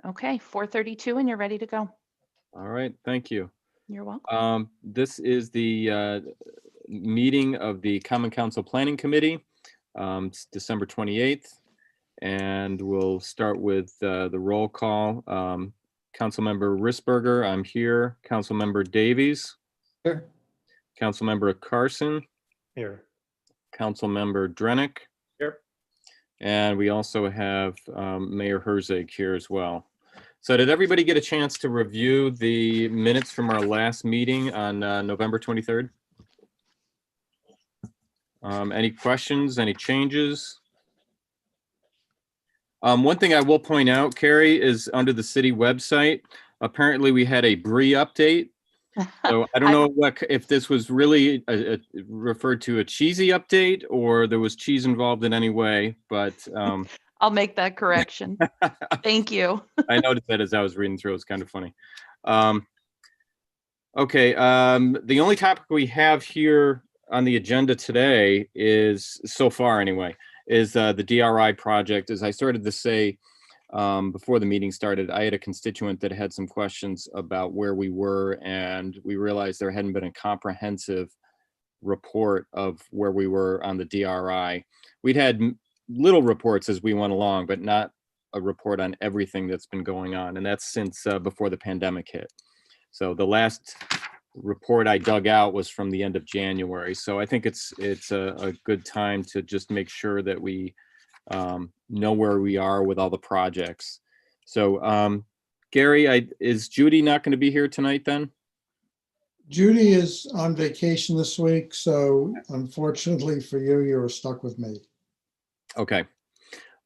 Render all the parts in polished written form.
Okay, 4:32 and you're ready to go. All right, thank you. You're welcome. This is the meeting of the Common Council Planning Committee. It's December 28th, and we'll start with the roll call. Councilmember Risberger, I'm here. Councilmember Davies, Here. Councilmember Carson, Here. Councilmember Drenick, Here. and we also have Mayor Herzog here as well. So did everybody get a chance to review the minutes from our last meeting on November 23rd? Any questions, any changes? One thing I will point out, Carrie, is under the city website, apparently we had a Brie update. So I don't know if this was really referred to a cheesy update or there was cheese involved in any way, but I'll make that correction. Thank you. I noticed that as I was reading through. It was kind of funny. Okay, the only topic we have here on the agenda today is, so far anyway, is the DRI project. As I started to say before the meeting started, I had a constituent that had some questions about where we were, and we realized there hadn't been a comprehensive report of where we were on the DRI. We'd had little reports as we went along, but not a report on everything that's been going on, and that's since before the pandemic hit. So the last report I dug out was from the end of January. So I think it's a good time to just make sure that we know where we are with all the projects. So Gary, is Judy not going to be here tonight then? Judy is on vacation this week, so unfortunately for you, you're stuck with me. Okay.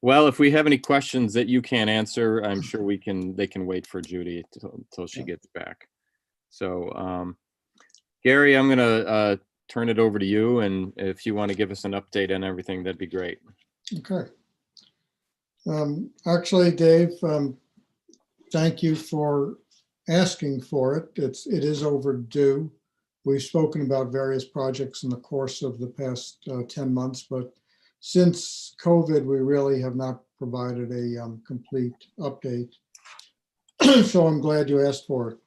Well, if we have any questions that you can't answer, I'm sure they can wait for Judy until she gets back. So, Gary, I'm going to turn it over to you. And if you want to give us an update on everything, that'd be great. Okay. Actually, Dave, thank you for asking for it. It is overdue. We've spoken about various projects in the course of the past 10 months, but since COVID, we really have not provided a complete update. So I'm glad you asked for it.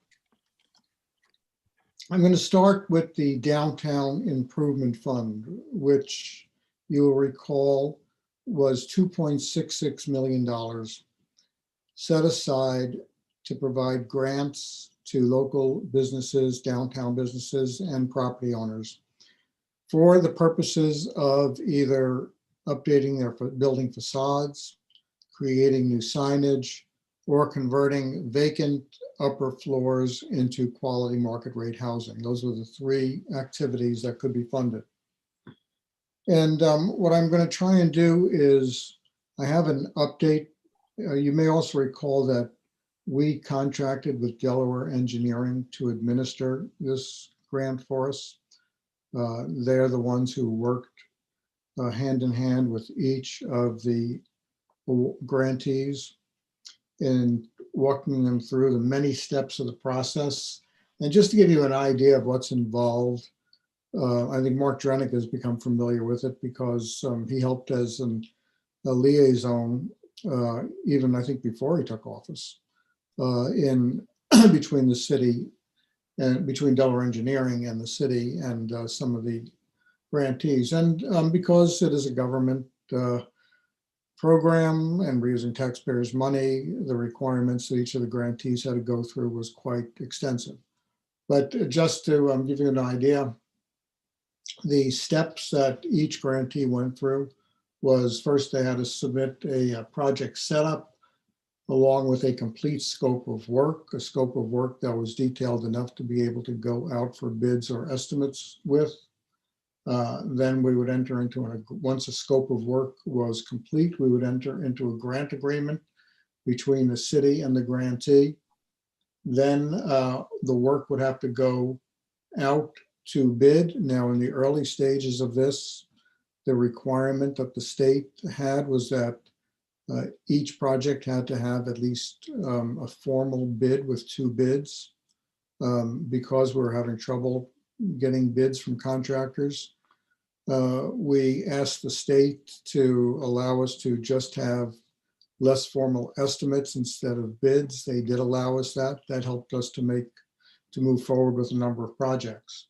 I'm going to start with the Downtown Improvement Fund, which you will recall was $2.66 million set aside to provide grants to local businesses, downtown businesses, and property owners for the purposes of either updating their building facades, creating new signage, or converting vacant upper floors into quality market rate housing. Those were the three activities that could be funded. And what I'm going to try and do is, I have an update. You may also recall that we contracted with Delaware Engineering to administer this grant for us. They're the ones who worked hand in hand with each of the grantees in walking them through the many steps of the process. And just to give you an idea of what's involved, I think Mark Drenick has become familiar with it because he helped as a liaison, even I think before he took office, in between the city and between Delaware Engineering and the city and some of the grantees. And because it is a government program and we're using taxpayers' money, the requirements that each of the grantees had to go through was quite extensive. But just to give you an idea, the steps that each grantee went through was, first they had to submit a project setup along with a complete scope of work, a scope of work that was detailed enough to be able to go out for bids or estimates with. Then we would enter into, once a scope of work was complete, we would enter into a grant agreement between the city and the grantee. Then the work would have to go out to bid. Now, in the early stages of this, the requirement that the state had was that each project had to have at least a formal bid with 2 bids. Because we were having trouble getting bids from contractors, we asked the state to allow us to just have less formal estimates instead of bids. They did allow us that. That helped us to move forward with a number of projects.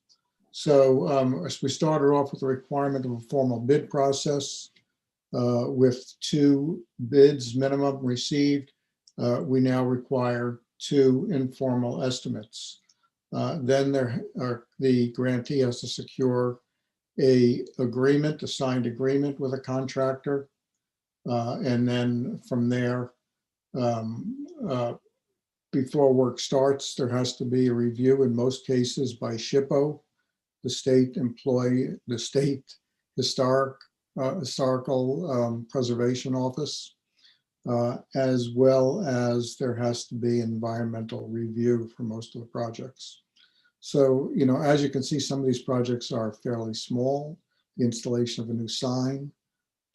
So as we started off with the requirement of a formal bid process with 2 bids minimum received, we now require 2 informal estimates. Then the grantee has to secure a signed agreement with a contractor. And then from there, before work starts, there has to be a review in most cases by SHPO, the state historical preservation office, as well as there has to be environmental review for most of the projects. So, as you can see, some of these projects are fairly small, the installation of a new sign,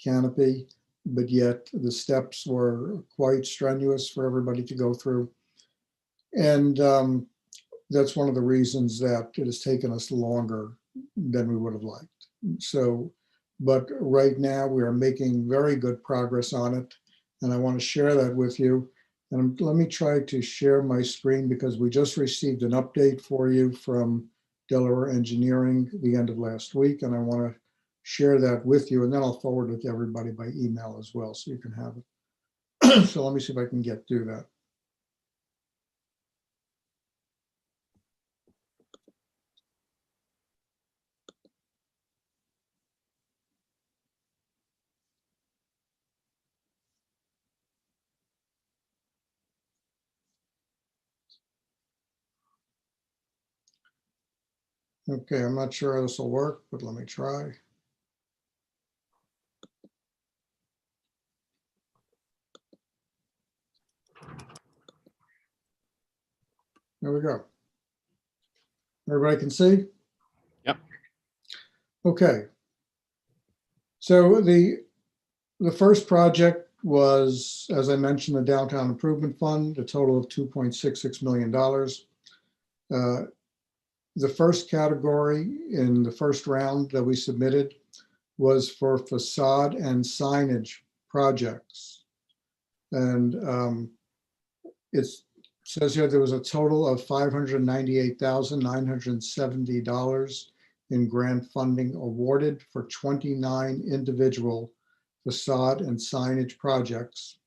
canopy, but yet the steps were quite strenuous for everybody to go through. And that's one of the reasons that it has taken us longer than we would have liked. So, but right now we are making very good progress on it. And I want to share that with you. And let me try to share my screen because we just received an update for you from Delaware Engineering the end of last week. And I want to share that with you. And then I'll forward it to everybody by email as well, so you can have it. So let me see if I can get through that. Okay, I'm not sure how this will work, but let me try. There we go. Everybody can see? Yep. Okay. So the first project was, as I mentioned, the Downtown Improvement Fund, a total of $2.66 million. The first category in the first round that we submitted was for facade and signage projects. And it says here there was a total of $598,970 in grant funding awarded for 29 individual facade and signage projects.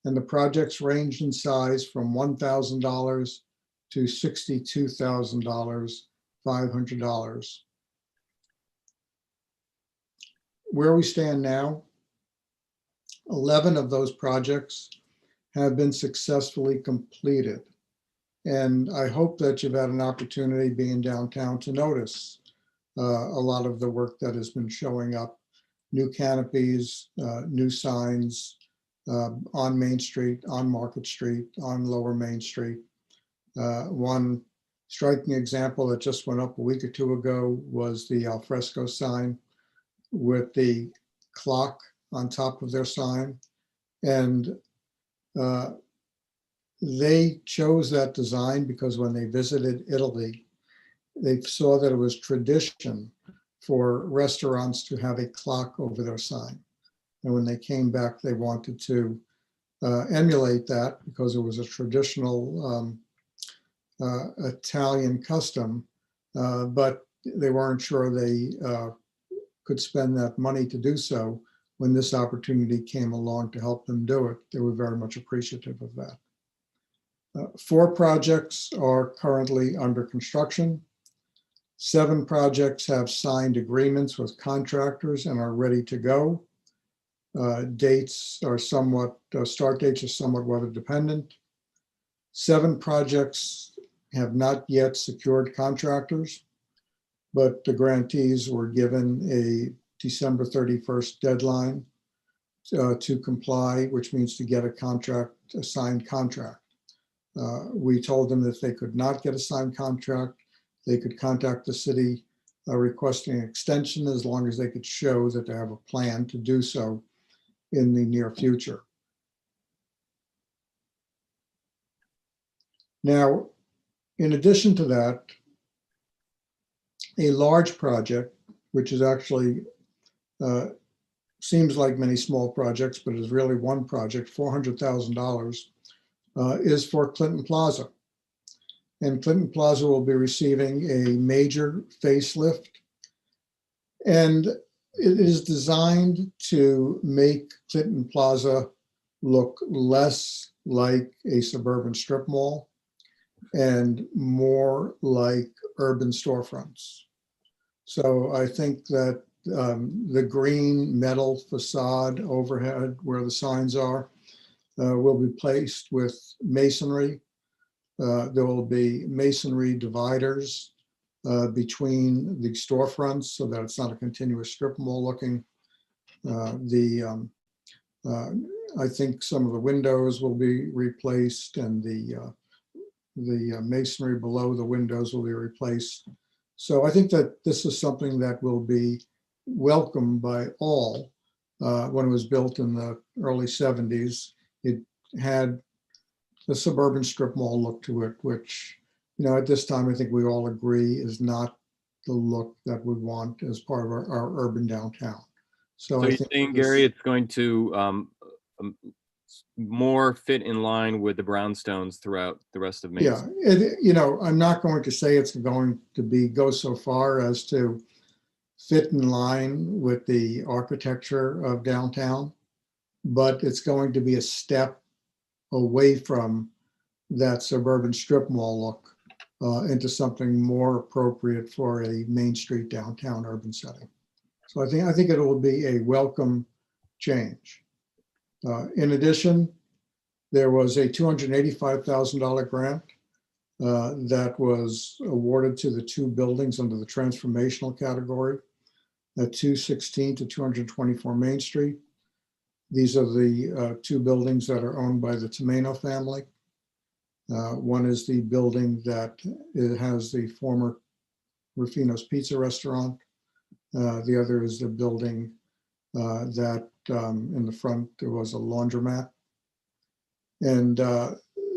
And the projects ranged in size from $1,000 to $62,500. Where we stand now, 11 of those projects have been successfully completed. And I hope that you've had an opportunity being downtown to notice a lot of the work that has been showing up. New canopies, new signs on Main Street, on Market Street, on Lower Main Street. One striking example that just went up a week or 2 ago was the alfresco sign with the clock on top of their sign. And they chose that design because when they visited Italy, they saw that it was tradition for restaurants to have a clock over their sign. And when they came back, they wanted to emulate that because it was a traditional Italian custom, but they weren't sure they could spend that money to do so. When this opportunity came along to help them do it, they were very much appreciative of that. 4 projects are currently under construction. 7 projects have signed agreements with contractors and are ready to go. Start dates are somewhat weather dependent. 7 projects have not yet secured contractors, but the grantees were given a December 31st deadline to comply, which means to get a signed contract. We told them that if they could not get a signed contract, they could contact the city requesting an extension as long as they could show that they have a plan to do so in the near future. Now, in addition to that, a large project, which is actually seems like many small projects, but is really one project, $400,000, is for Clinton Plaza. And Clinton Plaza will be receiving a major facelift. And it is designed to make Clinton Plaza look less like a suburban strip mall and more like urban storefronts. So I think that the green metal facade overhead where the signs are will be placed with masonry. There will be masonry dividers between the storefronts so that it's not a continuous strip mall looking. I think some of the windows will be replaced, and the masonry below the windows will be replaced. So I think that this is something that will be welcomed by all. When it was built in the early 70s, it had the suburban strip mall look to it, which, at this time, I think we all agree is not the look that we want as part of our urban downtown. So So I you're think saying, this- Gary, it's going to more fit in line with the brownstones throughout the rest of Main Yeah, Street? I'm not going to say it's going to go so far as to fit in line with the architecture of downtown, but it's going to be a step away from that suburban strip mall look into something more appropriate for a Main Street downtown urban setting. So I think it will be a welcome change. In addition, there was a $285,000 grant that was awarded to the two buildings under the transformational category at 216 to 224 Main Street. These are the two buildings that are owned by the Tomeno family. One is the building that it has the former Rufino's Pizza restaurant. The other is the building that in the front there was a laundromat. And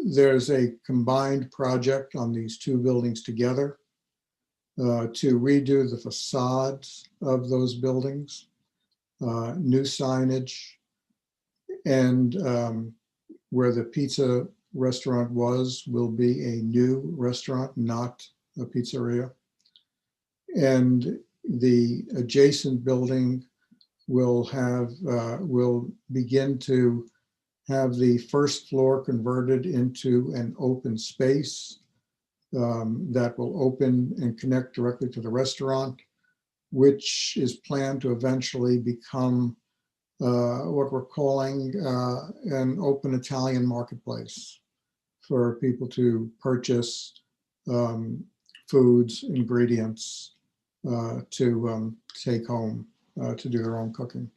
there's a combined project on these two buildings together to redo the facades of those buildings, new signage, and where the pizza restaurant will be a new restaurant, not a pizzeria. And the adjacent building will begin to have the first floor converted into an open space that will open and connect directly to the restaurant, which is planned to eventually become what we're calling an open Italian marketplace for people to purchase foods, ingredients to take home to do their own cooking.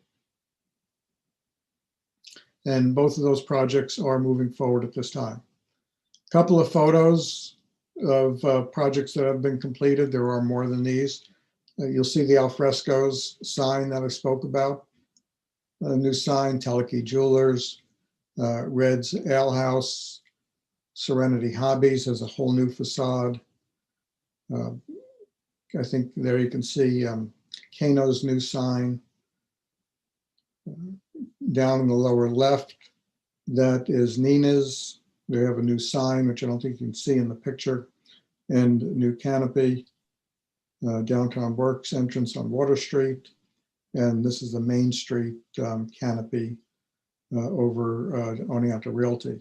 And both of those projects are moving forward at this time. A couple of photos of projects that have been completed. There are more than these. You'll see the alfrescoes sign that I spoke about. A new sign, Teleki Jewelers, Red's Ale House, Serenity Hobbies has a whole new facade. I think there you can see Kano's new sign. Down in the lower left, that is Nina's. They have a new sign, which I don't think you can see in the picture, and new canopy. Downtown Works entrance on Water Street. And this is the Main Street canopy over Oneonta Realty.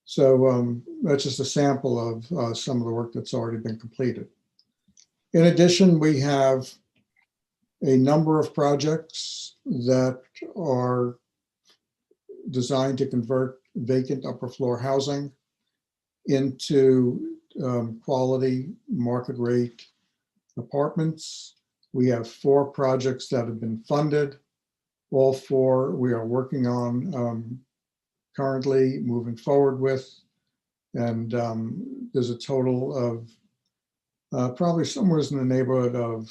So that's just a sample of some of the work that's already been completed. In addition, we have a number of projects that are designed to convert vacant upper floor housing into quality market rate apartments. We have 4 projects that have been funded. All 4 we are working on currently, moving forward with. And there's a total of probably somewhere in the neighborhood of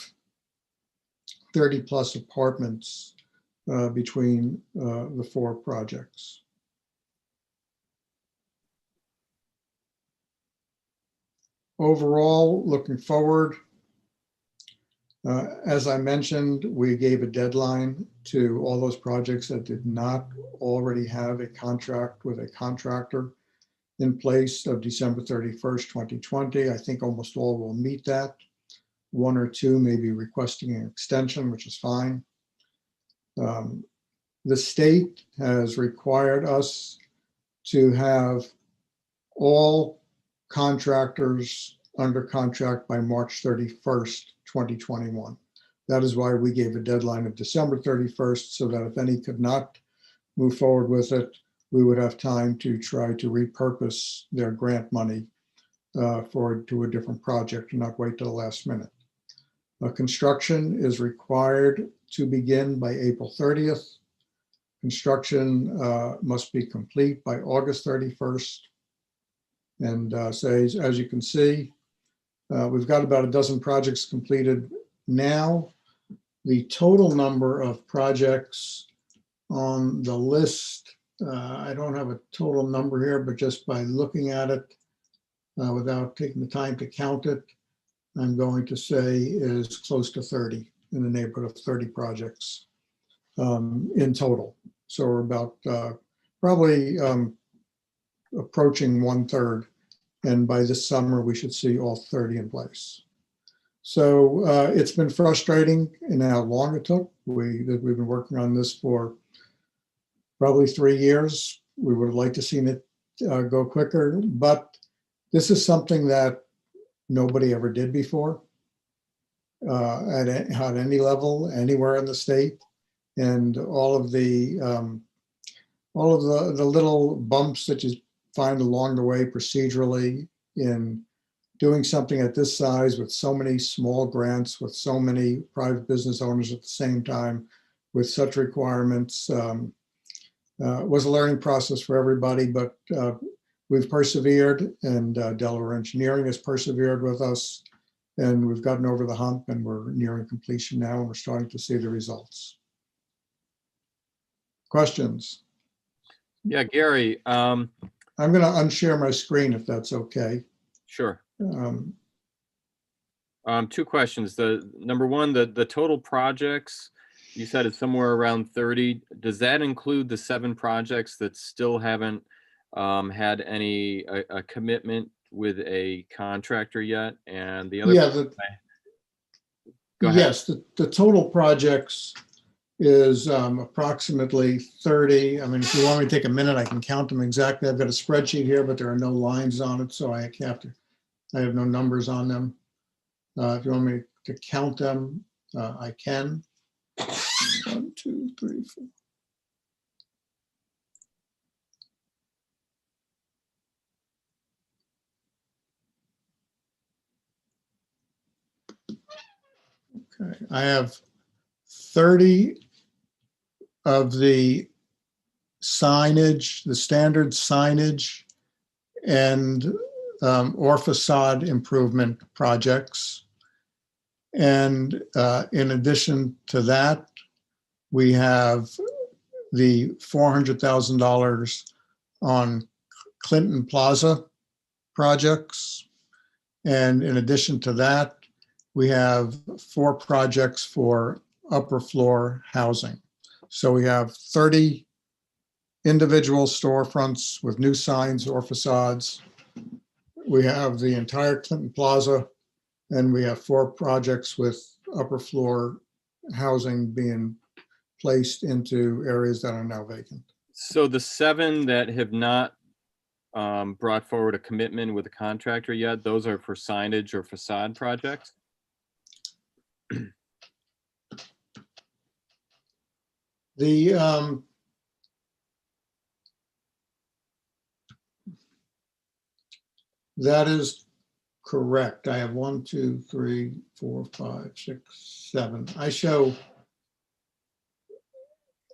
30 plus apartments between the 4 projects. Overall, looking forward, As I mentioned, we gave a deadline to all those projects that did not already have a contract with a contractor in place of December 31st, 2020. I think almost all will meet that. One or two may be requesting an extension, which is fine. The state has required us to have all contractors under contract by March 31st, 2021. That is why we gave a deadline of December 31st, so that if any could not move forward with it, we would have time to try to repurpose their grant money to a different project and not wait till the last minute. Construction is required to begin by April 30th. Construction must be complete by August 31st. And as you can see, we've got about a dozen projects completed now. The total number of projects on the list, I don't have a total number here, but just by looking at it, without taking the time to count it, I'm going to say is close to 30, in the neighborhood of 30 projects in total. So we're about probably approaching 1/3. And by this summer, we should see all 30 in place. So it's been frustrating in how long it took. We've been working on this for probably 3 years. We would have liked to seen it go quicker, but this is something that nobody ever did before at any level, anywhere in the state. And all of the little bumps that you find along the way procedurally in doing something at this size with so many small grants, with so many private business owners at the same time, with such requirements, was a learning process for everybody, but we've persevered, and Delaware Engineering has persevered with us, and we've gotten over the hump, and we're nearing completion now, and we're starting to see the results. Questions? Yeah, Gary. I'm going to unshare my screen if that's okay. Sure. Two questions. The number one, the total projects, you said it's somewhere around 30. Does that include the 7 projects that still haven't had any a commitment with a contractor yet? And the other, yeah, go ahead. Yes, the total projects is approximately 30. I mean, if you want me to take a minute, I can count them exactly. I've got a spreadsheet here, but there are no lines on it, so I have no numbers on them. If you want me to count them, I can. 1, 2, 3, 4. Okay, I have 30 of the signage, the standard signage and or facade improvement projects. And in addition to that, we have the $400,000 on Clinton Plaza projects. And in addition to that, we have 4 projects for upper floor housing. So we have 30 individual storefronts with new signs or facades. We have the entire Clinton Plaza, and we have 4 projects with upper floor housing being placed into areas that are now vacant. So the 7 that have not brought forward a commitment with a contractor yet, those are for signage or facade projects? That is correct. I have 1, 2, 3, 4, 5, 6, 7. I show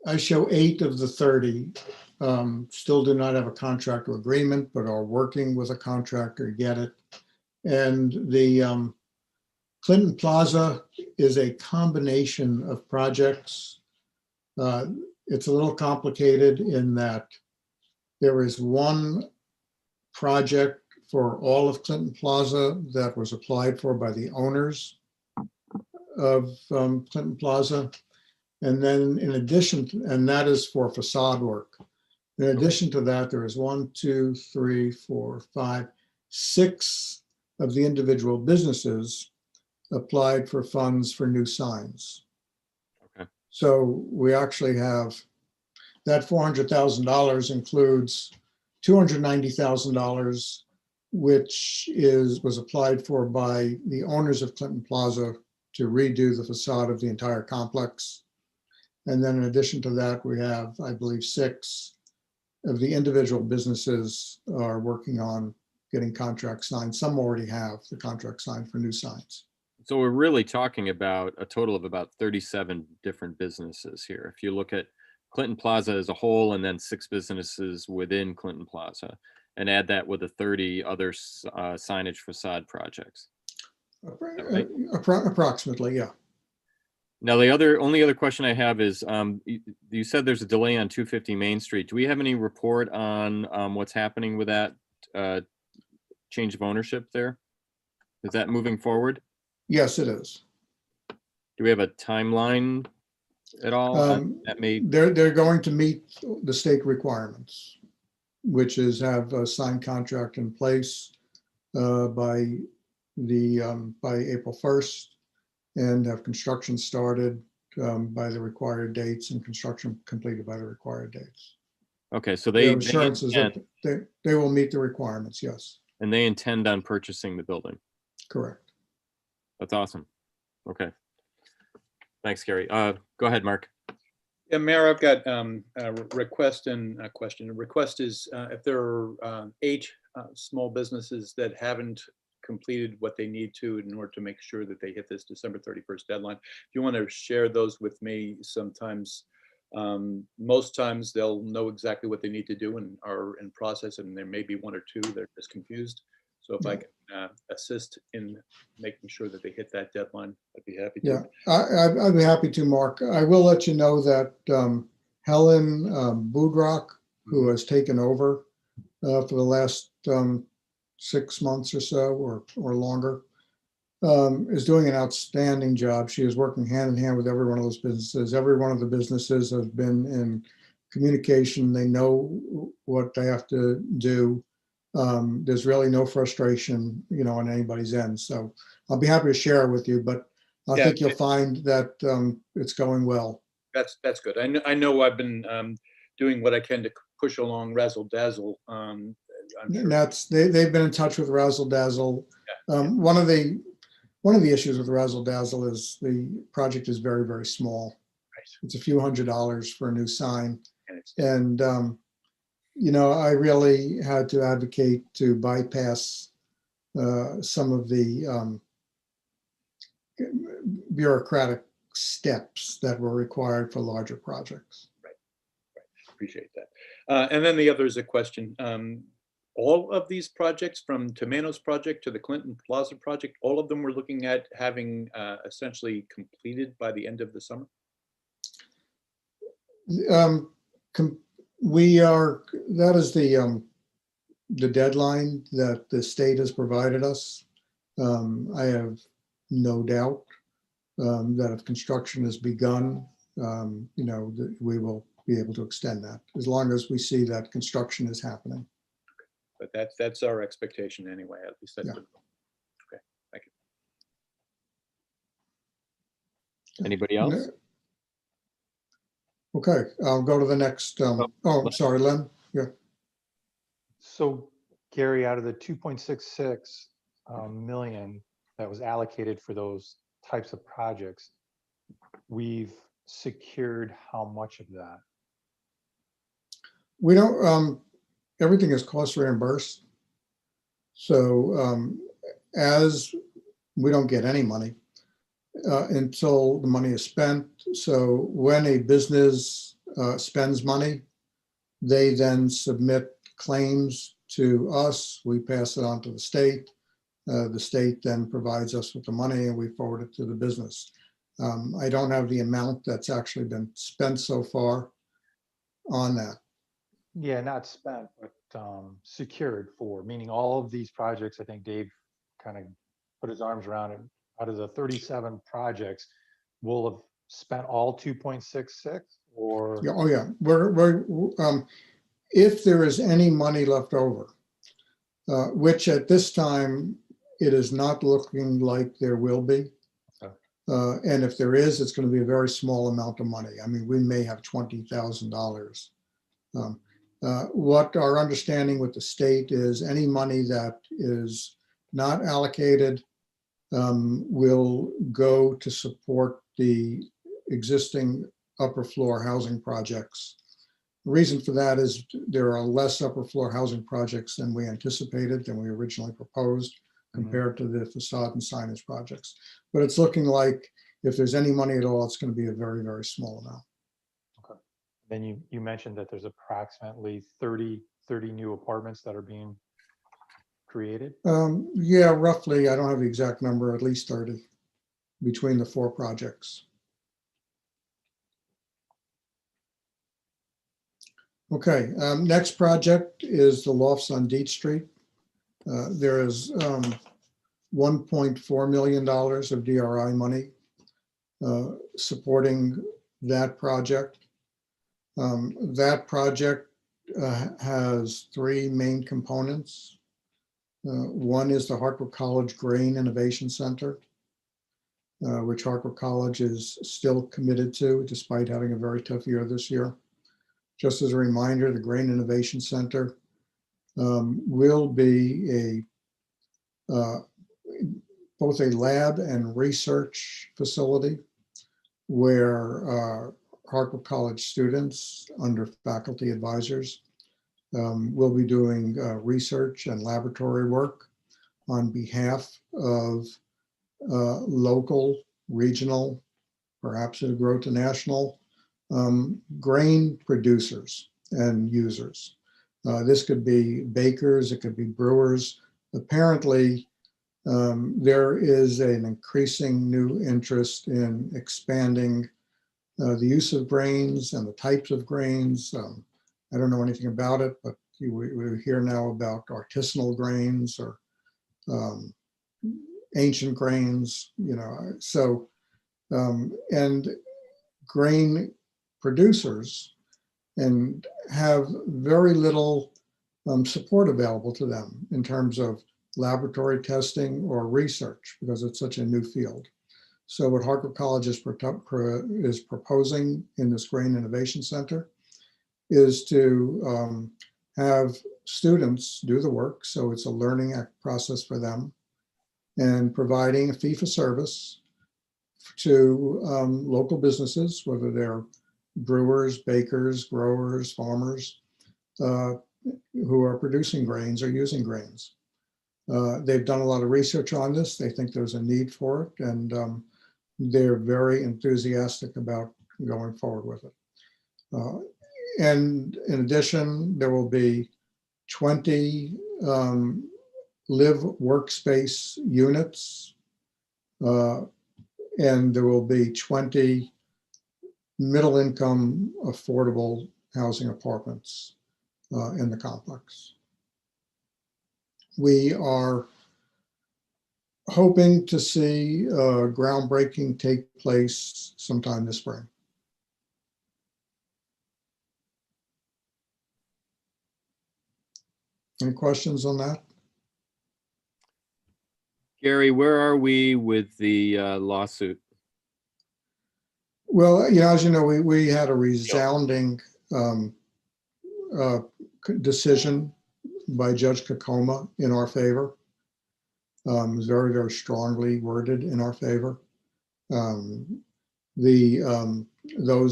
8 of the 30 still do not have a contractor agreement, but are working with a contractor to get it. And the Clinton Plaza is a combination of projects. It's a little complicated in that there is one project for all of Clinton Plaza that was applied for by the owners of Clinton Plaza. And then in addition, and that is for facade work. In addition to that, there is 1, 2, 3, 4, 5, 6 of the individual businesses applied for funds for new signs. Okay. So we actually have that $400,000 includes $290,000, which was applied for by the owners of Clinton Plaza to redo the facade of the entire complex. And then in addition to that, we have, I believe, 6 of the individual businesses are working on getting contracts signed. Some already have the contract signed for new signs. So we're really talking about a total of about 37 different businesses here. If you look at Clinton Plaza as a whole, and then 6 businesses within Clinton Plaza, and add that with the 30 other signage facade projects. Right? Approximately, yeah. Now, the only other question I have is, you said there's a delay on 250 Main Street. Do we have any report on what's happening with that change of ownership there? Is that moving forward? Yes, it is. Do we have a timeline at all? That may They're going to meet the state requirements, which is have a signed contract in place by April 1st, and have construction started by the required dates and construction completed by the required dates. Okay, so They they have assurances that intend, they will meet the requirements, yes, and they intend on purchasing the building. correct. That's awesome. Okay. Thanks, Gary. Go ahead, Mark. Yeah, Mayor, I've got a request and a question. The request is if there are 8 small businesses that haven't completed what they need to in order to make sure that they hit this December 31st deadline, if you want to share those with me, sometimes, most times they'll know exactly what they need to do and are in process, and there may be 1 or 2 that are just confused. So if I can assist in making sure that they hit that deadline, I'd be happy to. Yeah, I'd be happy to, Mark. I will let you know that Helen Budrock, who has taken over for the last 6 months or so, or longer, is doing an outstanding job. She is working hand in hand with every one of those businesses. Every one of the businesses has been in communication. They know what they have to do. There's really no frustration, on anybody's end. So I'll be happy to share it with you, but I think you'll find that it's going well. That's good. I know I've been doing what I can to push along Razzle Dazzle. I'm sure. And they've been in touch with Razzle Dazzle. One of the issues with Razzle Dazzle is the project is very, very small. Right. It's a few $100s for a new sign. And I really had to advocate to bypass some of the bureaucratic steps that were required for larger projects. Right. Appreciate that. And then the other is a question. All of these projects, from Tomano's project to the Clinton Plaza project, all of them we're looking at having essentially completed by the end of the summer? That is the deadline that the state has provided us. I have no doubt that if construction has begun, that we will be able to extend that as long as we see that construction is happening. But that's our expectation anyway, at least that's. Yeah. Okay, thank you. Anybody else? Okay, I'll go to the next. I'm sorry, Len. Yeah. So Gary, out of the 2.66 million that was allocated for those types of projects, we've secured how much of that? We don't, everything is cost reimbursed. So as we don't get any money until the money is spent. So when a business spends money, they then submit claims to us. We pass it on to the state. The state then provides us with the money and we forward it to the business. I don't have the amount that's actually been spent so far on that. Yeah, not spent, but secured for, meaning all of these projects. I think Dave kind of put his arms around it. out of the 37 projects, we'll have spent all 2.66 or? Yeah, oh yeah, if there is any money left over, which at this time, it is not looking like there will be. Okay. And if there is, it's going to be a very small amount of money. I mean, we may have $20,000. What our understanding with the state is, any money that is not allocated will go to support the existing upper floor housing projects. The reason for that is there are less upper floor housing projects than we anticipated, than we originally proposed, compared to the facade and signage projects. But it's looking like if there's any money at all, it's going to be a very, very small amount. Okay. Then you mentioned that there's approximately 30 new apartments that are being created. Yeah, roughly. I don't have the exact number, at least 30 between the 4 projects. Okay, next project is the lofts on Deet Street. There is $1.4 million of DRI money supporting that project. That project has 3 main components. One is the Hartford College Grain Innovation Center, which Hartford College is still committed to despite having a very tough year this year. Just as a reminder, the Grain Innovation Center will be both a lab and research facility where Hartford College students under faculty advisors will be doing research and laboratory work on behalf of local, regional, perhaps it'll grow to national grain producers and users. This could be bakers, it could be brewers. Apparently, there is an increasing new interest in expanding the use of grains and the types of grains. I don't know anything about it, but we hear now about artisanal grains or ancient grains, you know, so, and grain producers and have very little support available to them in terms of laboratory testing or research because it's such a new field. So what Hartford College is proposing in this Grain Innovation Center is to have students do the work. So it's a learning process for them and providing a fee for service to local businesses, whether they're brewers, bakers, growers, farmers, who are producing grains or using grains. They've done a lot of research on this. They think there's a need for it, and they're very enthusiastic about going forward with it. And in addition, there will be 20 live workspace units, and there will be 20 middle income affordable housing apartments in the complex. We are hoping to see groundbreaking take place sometime this spring. Any questions on that? Gary, where are we with the lawsuit? Well, you know, as you know, we had a resounding decision by Judge Kokoma in our favor. It was very, very strongly worded in our favor. Those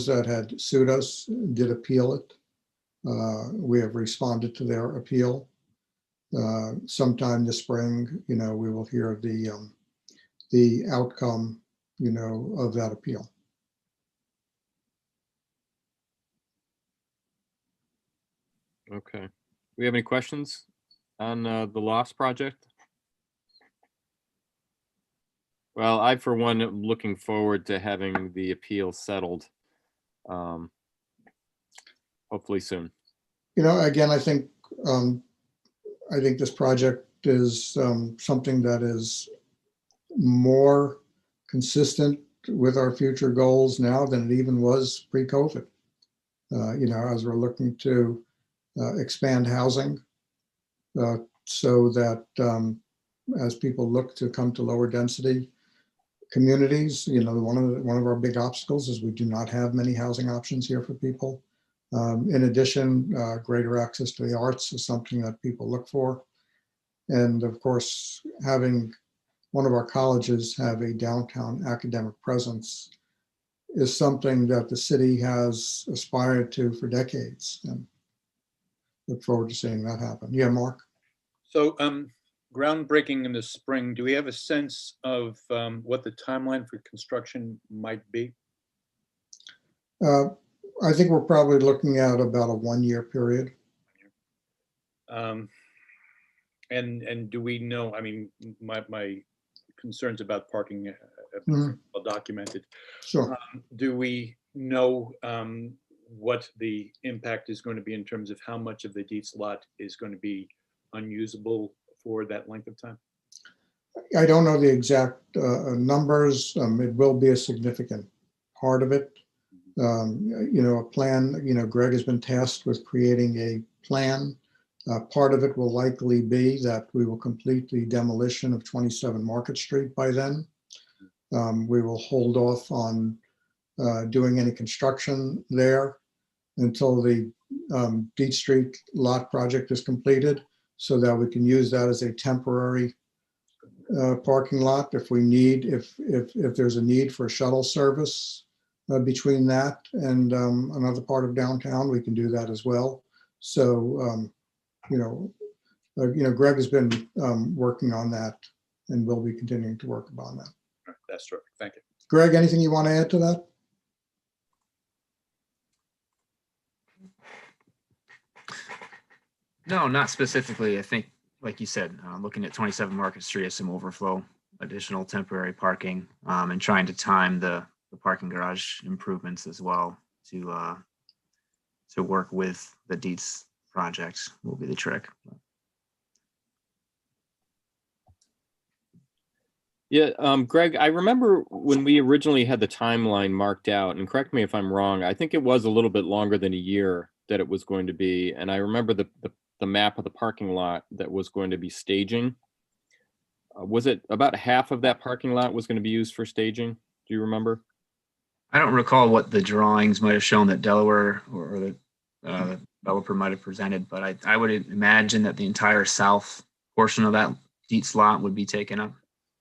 that had sued us did appeal it. We have responded to their appeal. Sometime this spring, you know, we will hear the outcome, you know, of that appeal. Okay. We have any questions on the Lofts project? Well, I, for one, am looking forward to having the appeal settled. Hopefully soon. You know, again, I think this project is something that is more consistent with our future goals now than it even was pre-COVID. As we're looking to expand housing so that as people look to come to lower density communities, one of our big obstacles is we do not have many housing options here for people. In addition, greater access to the arts is something that people look for. And of course, having one of our colleges have a downtown academic presence is something that the city has aspired to for decades, and look forward to seeing that happen. Yeah, Mark? So groundbreaking in the spring, do we have a sense of what the timeline for construction might be? I think we're probably looking at about a 1-year period. And do we know, I mean, my concerns about parking have Mhm. been well documented. Sure. Do we know what the impact is going to be in terms of how much of the Dietz lot is going to be unusable for that length of time? I don't know the exact numbers. It will be a significant part of it. A plan, Greg has been tasked with creating a plan. Part of it will likely be that we will complete the demolition of 27 Market Street by then. We will hold off on doing any construction there until the Dietz Street lot project is completed, so that we can use that as a temporary parking lot if there's a need for shuttle service between that and another part of downtown, we can do that as well. So, Greg has been working on that and will be continuing to work on that. That's terrific. Thank you. Greg, anything you want to add to that? No, not specifically. I think, like you said, looking at 27 Market Street as some overflow, additional temporary parking, and trying to time the parking garage improvements as well to work with the Dietz projects will be the trick. Yeah, Greg, I remember when we originally had the timeline marked out, and correct me if I'm wrong, I think it was a little bit longer than a year that it was going to be. And I remember the map of the parking lot that was going to be staging. Was it about half of that parking lot was going to be used for staging? Do you remember? I don't recall what the drawings might have shown that Delaware or the developer might have presented, but I would imagine that the entire south portion of that Dietz lot would be taken up.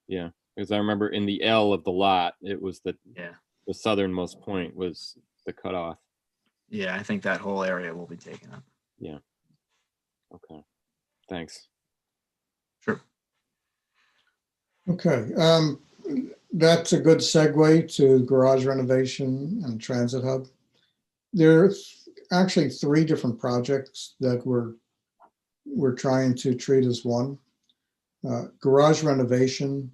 Yeah, because I remember in the L of the lot, it was the southernmost point was the cutoff. Yeah, I think that whole area will be taken up. Yeah. Okay. Thanks. Sure. Okay. That's a good segue to garage renovation and transit hub. There's actually 3 different projects that we're trying to treat as one. Garage renovation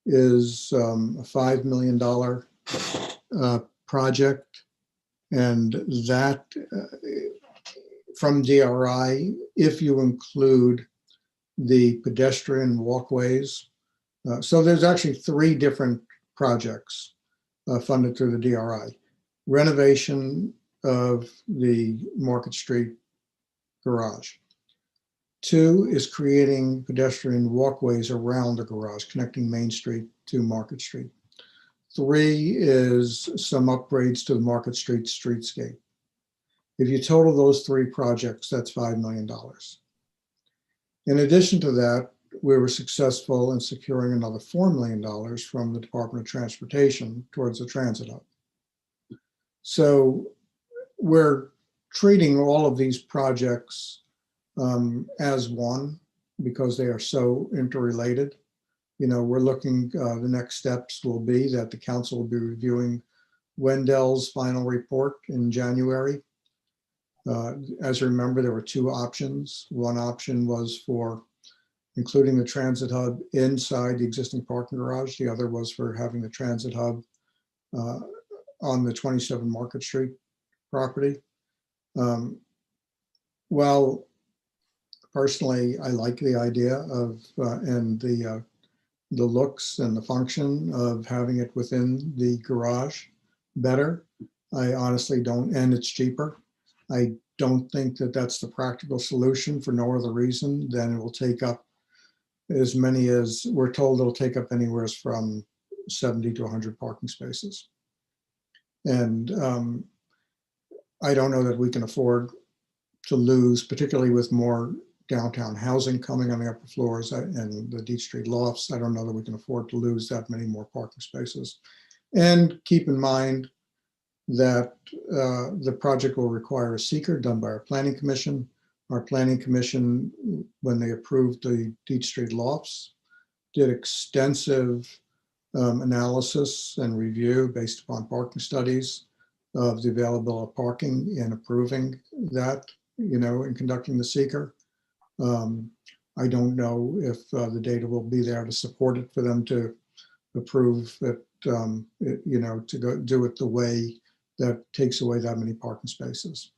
is a $5 million project, and that from DRI, if you include the pedestrian walkways. So there's actually 3 different projects funded through the DRI. Renovation of the Market Street garage. 2 is creating pedestrian walkways around the garage, connecting Main Street to Market Street. 3 is some upgrades to the Market Street streetscape. If you total those 3 projects, that's $5 million. In addition to that, we were successful in securing another $4 million from the Department of Transportation towards the transit hub. So we're treating all of these projects as one because they are so interrelated. We're looking, the next steps will be that the council will be reviewing Wendell's final report in January. As you remember, there were 2 options. One option was for including the transit hub inside the existing parking garage. The other was for having the transit hub on the 27 Market Street property. Well, personally, I like the idea of and the the looks and the function of having it within the garage better. I honestly don't, and it's cheaper. I don't think that that's the practical solution for no other reason than it will take up as many as, we're told it'll take up anywhere from 70 to 100 parking spaces. And I don't know that we can afford to lose, particularly with more downtown housing coming on the upper floors and the Deep Street lofts. I don't know that we can afford to lose that many more parking spaces. And keep in mind that the project will require a seeker done by our planning commission. Our planning commission, when they approved the Deep Street lofts, did extensive analysis and review based upon parking studies of the availability of parking and approving that, in conducting the seeker. I don't know if the data will be there to support it for them to approve it, to go do it the way that takes away that many parking spaces.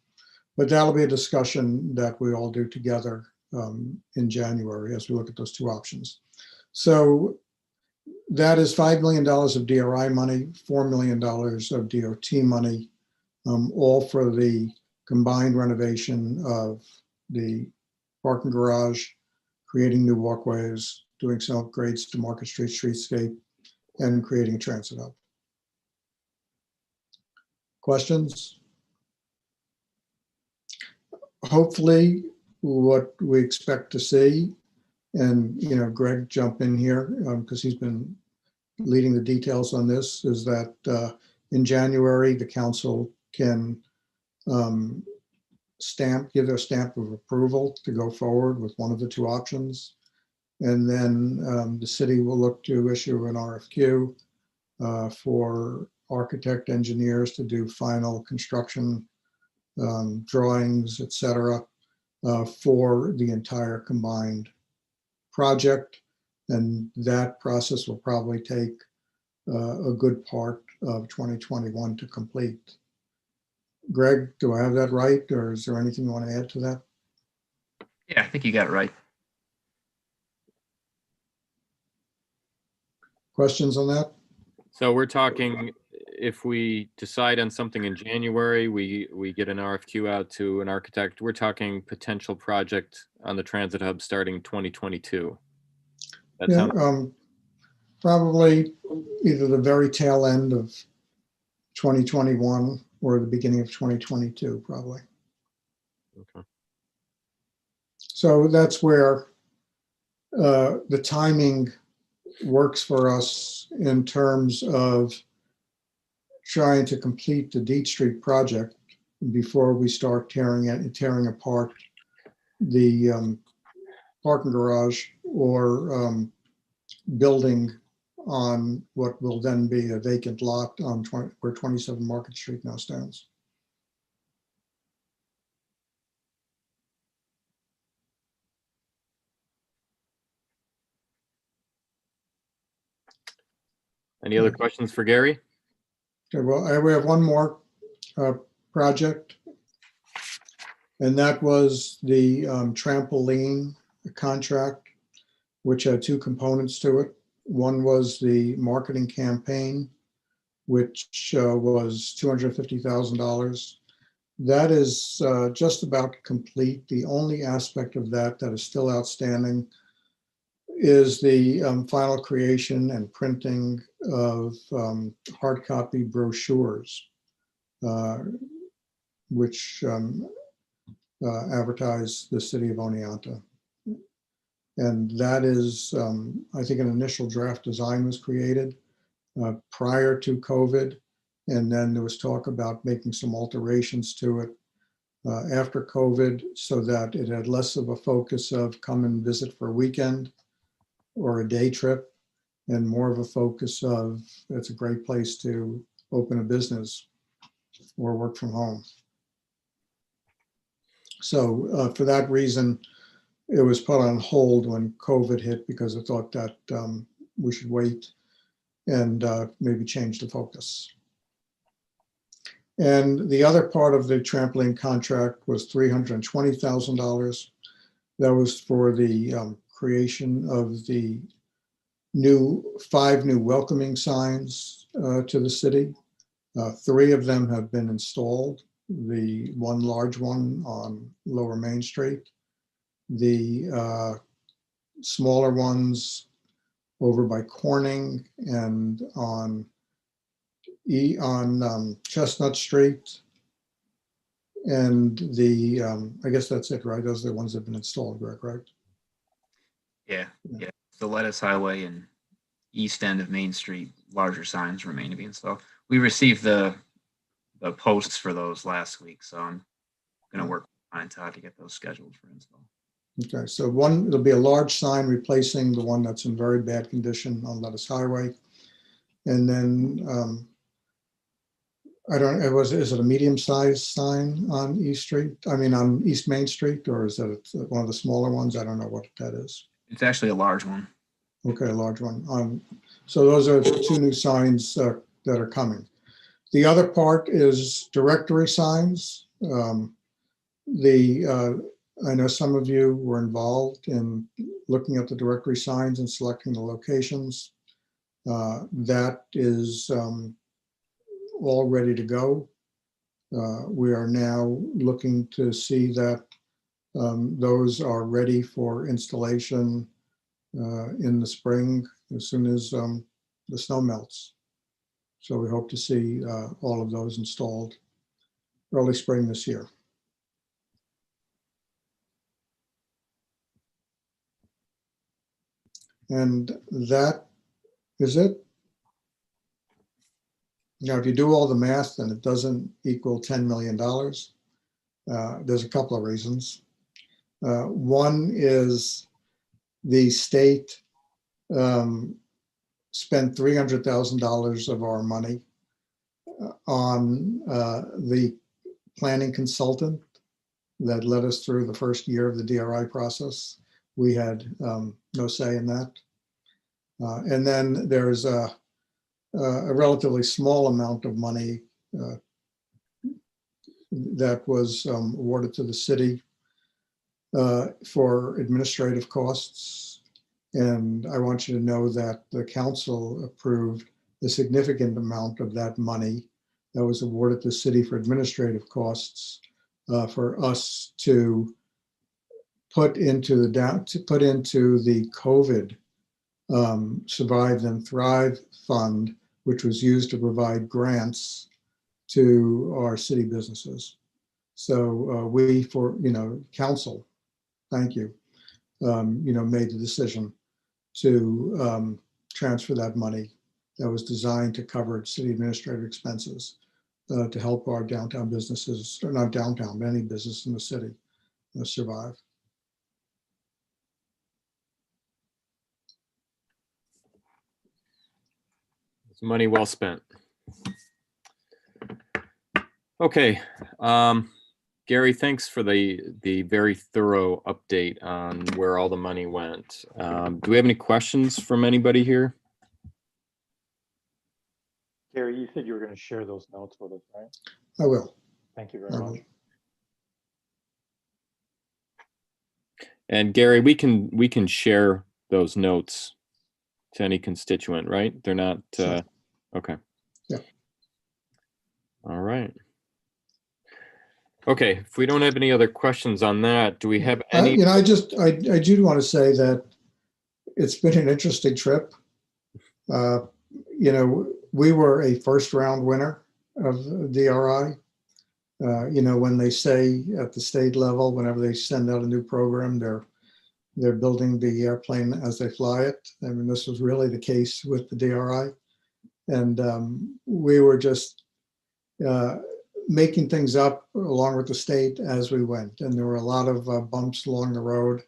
But that'll be a discussion that we all do together in January as we look at those two options. So that is $5 million of DRI money, $4 million of DOT money, all for the combined renovation of the parking garage, creating new walkways, doing some upgrades to Market Street streetscape, and creating a transit hub. Questions? Hopefully, what we expect to see, and Greg, jump in here because he's been leading the details on this, is that in January the council can give their stamp of approval to go forward with one of the two options, and then the city will look to issue an RFQ for architect engineers to do final construction drawings, etc., for the entire combined project. And that process will probably take a good part of 2021 to complete. Greg, do I have that right? Or is there anything you want to add to that? Yeah, I think you got it right. Questions on that? So we're talking, if we decide on something in January, we get an RFQ out to an architect, we're talking potential project on the transit hub starting 2022. That Yeah, sounds probably either the very tail end of 2021 or the beginning of 2022, probably. okay. So that's where the timing works for us in terms of trying to complete the Deep Street project before we start tearing apart the parking garage or building on what will then be a vacant lot on where 27 Market Street now stands. Any other questions for Gary? Okay, well, we have one more project, and that was the trampoline contract, which had two components to it. One was the marketing campaign, which was $250,000. That is just about complete. The only aspect of that that is still outstanding is the final creation and printing of hard copy brochures, which advertise the city of Oneonta. And that is, I think an initial draft design was created prior to COVID. And then there was talk about making some alterations to it after COVID so that it had less of a focus of come and visit for a weekend or a day trip, and more of a focus of it's a great place to open a business or work from home. So for that reason, it was put on hold when COVID hit because I thought that we should wait and maybe change the focus. And the other part of the trampoline contract was $320,000. That was for the creation of the 5 new welcoming signs to the city. 3 of them have been installed. The one large one on Lower Main Street. The smaller ones over by Corning and on Chestnut Street. And I guess that's it, right? Those are the ones that have been installed, Greg, right? Yeah. The Lettuce Highway and east end of Main Street, larger signs remain to be installed. We received the posts for those last week, so I'm going to work with Ryan Todd to get those scheduled for install. Okay, so it'll be a large sign replacing the one that's in very bad condition on Lettuce Highway. And then, is it a medium-sized sign on on East Main Street, or is that one of the smaller ones? I don't know what that is. It's actually a large one. Okay, a large one. So those are 2 new signs that are coming. The other part is directory signs. I know some of you were involved in looking at the directory signs and selecting the locations. That is all ready to go. We are now looking to see that those are ready for installation in the spring as soon as the snow melts. So we hope to see all of those installed early spring this year. And that is it. Now, if you do all the math, then it doesn't equal $10 million. There's a couple of reasons. One is the state spent $300,000 of our money on the planning consultant that led us through the first year of the DRI process. We had no say in that. And then there's a relatively small amount of money that was awarded to the city for administrative costs. And I want you to know that the council approved a significant amount of that money that was awarded to the city for administrative costs for us to put into the COVID Survive and Thrive Fund, which was used to provide grants to our city businesses. So council, thank you, made the decision to transfer that money that was designed to cover city administrative expenses to help our downtown businesses, or not downtown, but any business in the city survive. It's money well spent. Okay, Gary, thanks for the very thorough update on where all the money went. Do we have any questions from anybody here? Gary, you said you were going to share those notes with us, right? I will. Thank you very much. And Gary, we can share those notes to any constituent, right? They're not, Sure. Okay. Yeah. All right. Okay, if we don't have any other questions on that, do we have any? I do want to say that it's been an interesting trip. We were a first round winner of DRI. When they say at the state level, whenever they send out a new program, they're building the airplane as they fly it. I mean, this was really the case with the DRI. And we were just making things up along with the state as we went. And there were a lot of bumps along the road.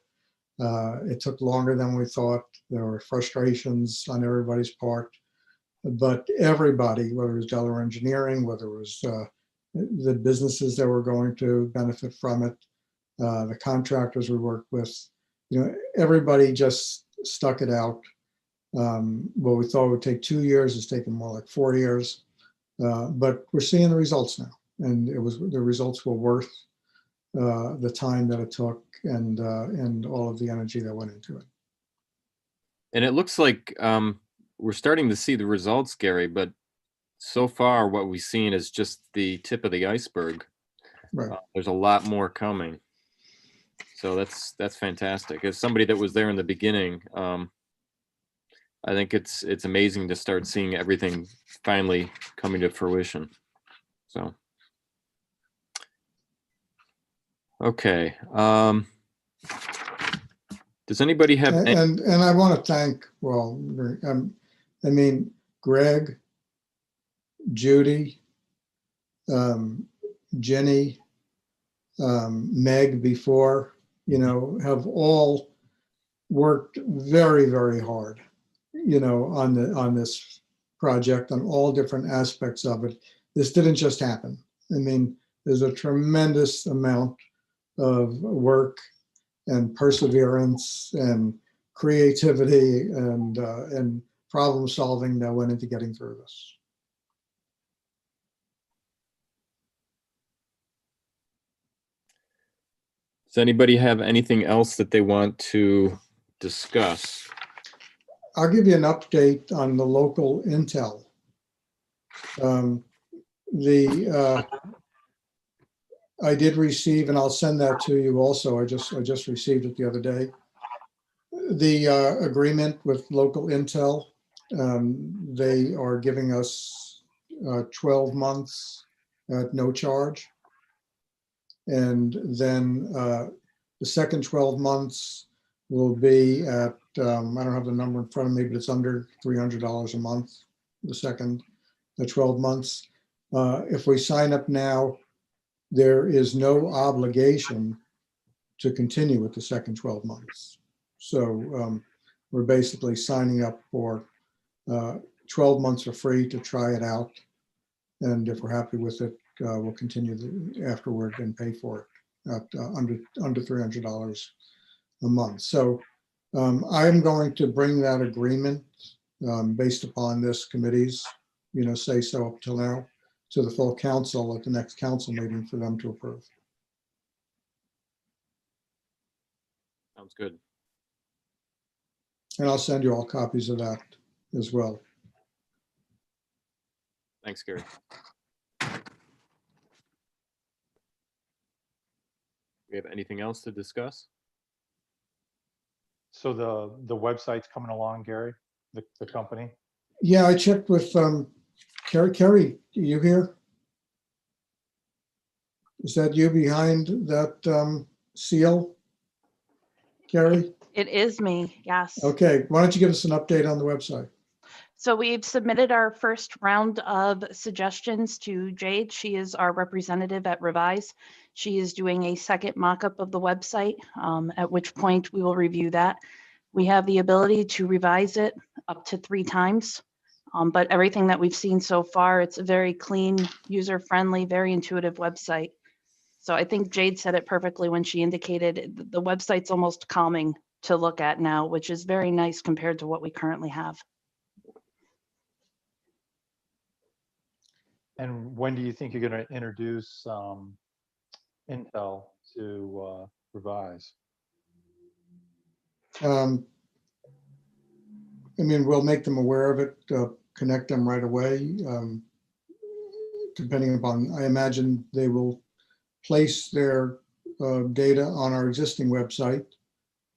It took longer than we thought. There were frustrations on everybody's part. But everybody, whether it was Delaware Engineering, whether it was the businesses that were going to benefit from it, the contractors we worked with, everybody just stuck it out. What we thought would take 2 years is taking more like 4 years. But we're seeing the results now, and the results were worth the time that it took and all of the energy that went into it. And it looks like we're starting to see the results, Gary, but so far what we've seen is just the tip of the iceberg. Right. There's a lot more coming. So that's fantastic. As somebody that was there in the beginning, I think it's amazing to start seeing everything finally coming to fruition. So, okay. Does anybody have any? And I want to thank, well, I mean, Greg, Judy, Jenny, Meg before, have all worked very, very hard, on this project, on all different aspects of it. This didn't just happen. I mean, there's a tremendous amount of work and perseverance and creativity and problem solving that went into getting through this. Does anybody have anything else that they want to discuss? I'll give you an update on the local intel. I did receive, and I'll send that to you also. I just received it the other day. The agreement with local intel, they are giving us 12 months at no charge. And then the second 12 months will be at, I don't have the number in front of me, but it's under $300 a month, the 12 months. If we sign up now, there is no obligation to continue with the second 12 months. So we're basically signing up for 12 months for free to try it out. And if we're happy with it, we'll continue afterward and pay for it at under $300 a month. So I'm going to bring that agreement based upon this committee's, say so up till now, to the full council at the next council meeting for them to approve. Sounds good. And I'll send you all copies of that as well. Thanks, Gary. We have anything else to discuss? So the website's coming along, Gary, the company? Yeah, I checked with Carrie. Carrie, are you here? Is that you behind that seal, Carrie? It is me, yes. Okay, why don't you give us an update on the website? So we've submitted our first round of suggestions to Jade. She is our representative at Revise. She is doing a second mock-up of the website, at which point we will review that. We have the ability to revise it up to 3 times, but everything that we've seen so far, it's a very clean, user-friendly, very intuitive website. So I think Jade said it perfectly when she indicated the website's almost calming to look at now, which is very nice compared to what we currently have. And when do you think you're going to introduce Intel to Revise? I mean, we'll make them aware of it, connect them right away. Depending upon, I imagine they will place their data on our existing website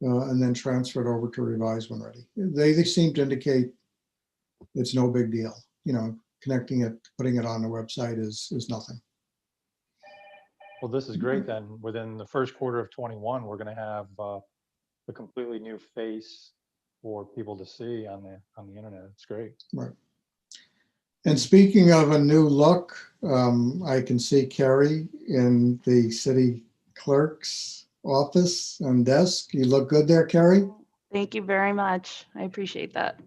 and then transfer it over to Revise when ready. They seem to indicate it's no big deal. Connecting it, putting it on the website is nothing. Well, this is great then. Within the first quarter of 21, we're going to have a completely new face for people to see on the internet. It's great. Right. And speaking of a new look, I can see Carrie in the city clerk's office and desk. You look good there, Carrie. Thank you very much. I appreciate that.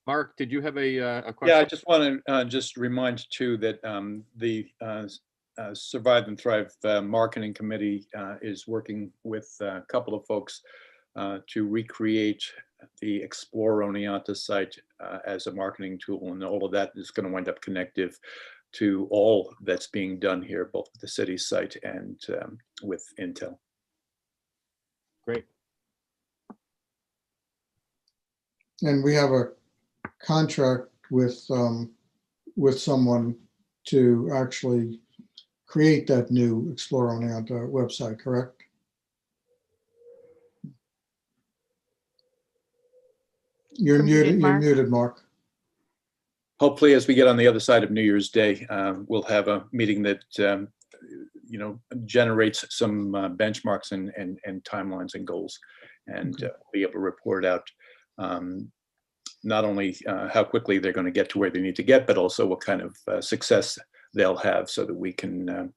Mark, did you have a question? Yeah, I just want to just remind too that the Survive and Thrive Marketing Committee is working with a couple of folks to recreate the Explore Oneonta site as a marketing tool, and all of that is going to wind up connective to all that's being done here, both with the city site and with Intel. Great. And we have a contract with someone to actually create that new Explore Oneonta website, correct? You're You're muted, muted, you're Mark. muted, Mark. Hopefully, as we get on the other side of New Year's Day, we'll have a meeting that, generates some benchmarks and timelines and goals, and be able to report out not only how quickly they're going to get to where they need to get, but also what kind of success they'll have, so that we can,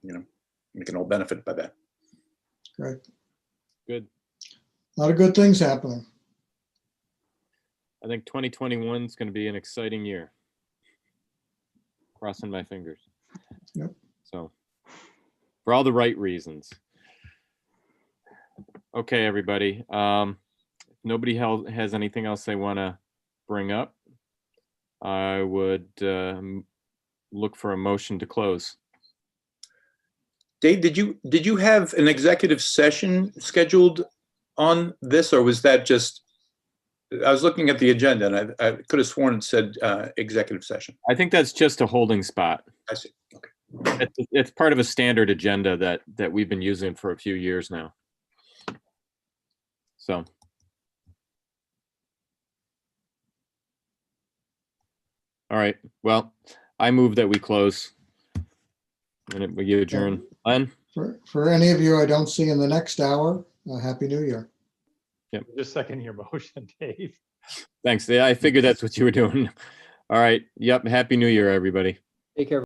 we can all benefit by that. Great. Good. A lot of good things happening. I think 2021 is going to be an exciting year. Crossing my fingers. Yep. So, for all the right reasons. Okay, everybody. Nobody has anything else they want to bring up. I would look for a motion to close. Dave, did you have an executive session scheduled on this, or was that just? I was looking at the agenda, and I could have sworn it said executive session. I think that's just a holding spot. I see. Okay. It's part of a standard agenda that we've been using for a few years now. So. All right. Well, I move that we close. And we adjourn. Len? For any of you I don't see in the next hour, Happy New Year. Just second your motion, Dave. Thanks. Yeah, I figured that's what you were doing. All right. Yep. Happy New Year, everybody. Take care.